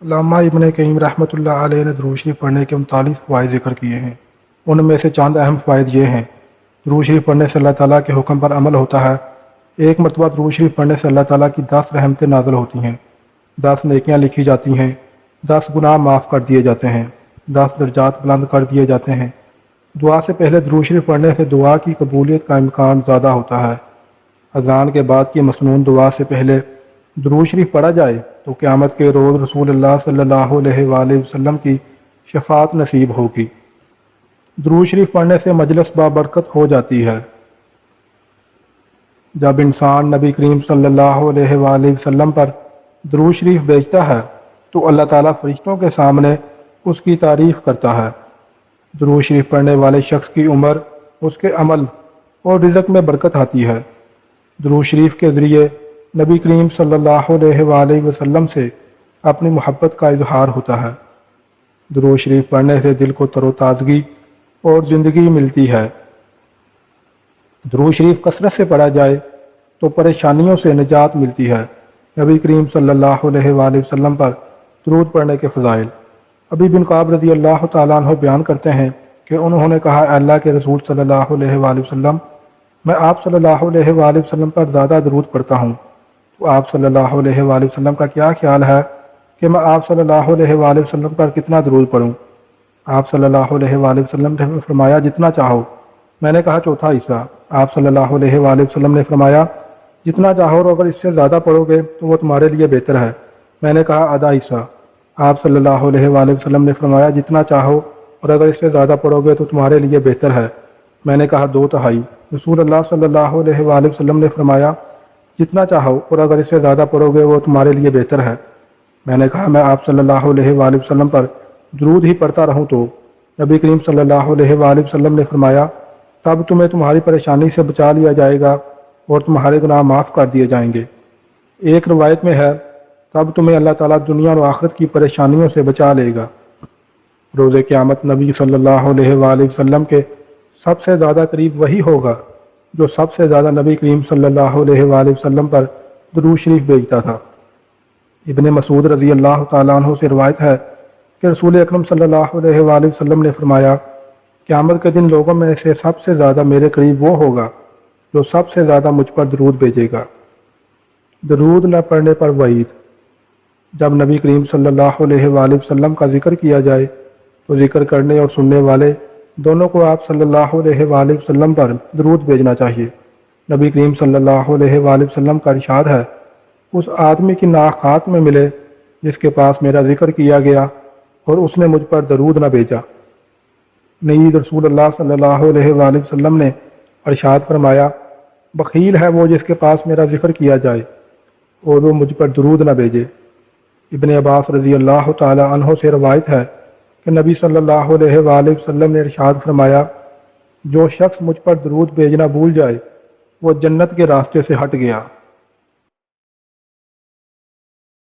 علامہ ابن قیم رحمۃ اللہ علیہ نے درود شریف پڑھنے کے 39 فوائد ذکر کیے ہیں۔ ان میں سے چند اہم فوائد یہ ہیں۔ درود شریف پڑھنے سے اللہ تعالیٰ کے حکم پر عمل ہوتا ہے۔ ایک مرتبہ درود شریف پڑھنے سے اللہ تعالیٰ کی 10 رحمتیں نازل ہوتی ہیں، 10 نیکیاں لکھی جاتی ہیں، 10 گناہ معاف کر دیے جاتے ہیں، 10 درجات بلند کر دیے جاتے ہیں۔ دعا سے پہلے درود شریف پڑھنے سے دعا کی قبولیت کا امکان زیادہ ہوتا ہے۔ اذان کے بعد کی مسنون دعا سے پہلے درود شریف پڑھا جائے تو قیامت کے روز رسول اللہ صلی اللہ علیہ وآلہ وسلم کی شفاعت نصیب ہوگی۔ درود شریف پڑھنے سے مجلس بابرکت ہو جاتی ہے۔ جب انسان نبی کریم صلی اللہ علیہ وآلہ وسلم پر درود شریف بھیجتا ہے تو اللہ تعالیٰ فرشتوں کے سامنے اس کی تعریف کرتا ہے۔ درود شریف پڑھنے والے شخص کی عمر، اس کے عمل اور رزق میں برکت آتی ہے۔ درود شریف کے ذریعے نبی کریم صلی اللہ علیہ وآلہ وسلم سے اپنی محبت کا اظہار ہوتا ہے۔ درود شریف پڑھنے سے دل کو تر و تازگی اور زندگی ملتی ہے۔ درود شریف کثرت سے پڑھا جائے تو پریشانیوں سے نجات ملتی ہے۔ نبی کریم صلی اللہ علیہ وآلہ وسلم پر درود پڑھنے کے فضائل۔ ابی بن کعب رضی اللہ تعالیٰ عنہ بیان کرتے ہیں کہ انہوں نے کہا، اے اللہ کے رسول صلی اللہ علیہ وآلہ وسلم، میں آپ صلی اللہ علیہ وآلہ وسلم پر زیادہ درود پڑھتا ہوں، تو آپ صلی اللہ علیہ وآلہ وسلم کا کیا خیال ہے کہ میں آپ صلی اللہ علیہ وآلہ وسلم پر کتنا درود پڑھوں؟ آپ صلی اللہ علیہ وآلہ وسلم نے فرمایا، جتنا چاہو۔ میں نے کہا چوتھا حصہ۔ آپ صلی اللہ علیہ وآلہ وسلم نے فرمایا، جتنا چاہو، اور اگر اس سے زیادہ پڑھو گے تو وہ تمہارے لیے بہتر ہے۔ میں نے کہا آدھا حصہ۔ آپ صلی اللہ علیہ وآلہ وسلم نے فرمایا، جتنا چاہو اور اگر اس سے زیادہ پڑھو گے تو تمہارے لیے بہتر ہے۔ میں نے کہا دو تہائی۔ رسول اللہ صلی اللہ علیہ وآلہ وسلم نے فرمایا، جتنا چاہو اور اگر اس سے زیادہ پڑھو گے وہ تمہارے لیے بہتر ہے۔ میں نے کہا میں آپ صلی اللہ علیہ وآلہ وسلم پر درود ہی پڑھتا رہوں تو؟ نبی کریم صلی اللہ علیہ وآلہ وسلم نے فرمایا، تب تمہیں تمہاری پریشانی سے بچا لیا جائے گا اور تمہارے گناہ معاف کر دیے جائیں گے۔ ایک روایت میں ہے، تب تمہیں اللہ تعالیٰ دنیا اور آخرت کی پریشانیوں سے بچا لے گا۔ روز قیامت نبی صلی اللہ علیہ وآلہ وسلم کے سب سے زیادہ قریب وہی ہوگا جو سب سے زیادہ نبی کریم صلی اللہ علیہ وآلہ وسلم پر درود شریف بھیجتا تھا۔ ابن مسعود رضی اللہ تعالیٰ عنہ سے روایت ہے کہ رسول اکرم صلی اللہ علیہ وآلہ وسلم نے فرمایا، قیامت کے دن لوگوں میں سے سب سے زیادہ میرے قریب وہ ہوگا جو سب سے زیادہ مجھ پر درود بھیجے گا۔ درود نہ پڑھنے پر وعید۔ جب نبی کریم صلی اللہ علیہ وآلہ وسلم کا ذکر کیا جائے تو ذکر کرنے اور سننے والے دونوں کو آپ صلی اللہ علیہ وآلہ وسلم پر درود بھیجنا چاہیے۔ نبی کریم صلی اللہ علیہ وآلہ وسلم کا ارشاد ہے، اس آدمی کی ناک ہاتھ میں ملے جس کے پاس میرا ذکر کیا گیا اور اس نے مجھ پر درود نہ بھیجا۔ نیز رسول اللہ صلی اللہ علیہ وآلہ وسلم نے ارشاد فرمایا، بخیل ہے وہ جس کے پاس میرا ذکر کیا جائے اور وہ مجھ پر درود نہ بھیجے۔ ابن عباس رضی اللہ تعالی عنہ سے روایت ہے کہ نبی صلی اللہ علیہ وآلہ وسلم نے ارشاد فرمایا، جو شخص مجھ پر درود بھیجنا بھول جائے وہ جنت کے راستے سے ہٹ گیا۔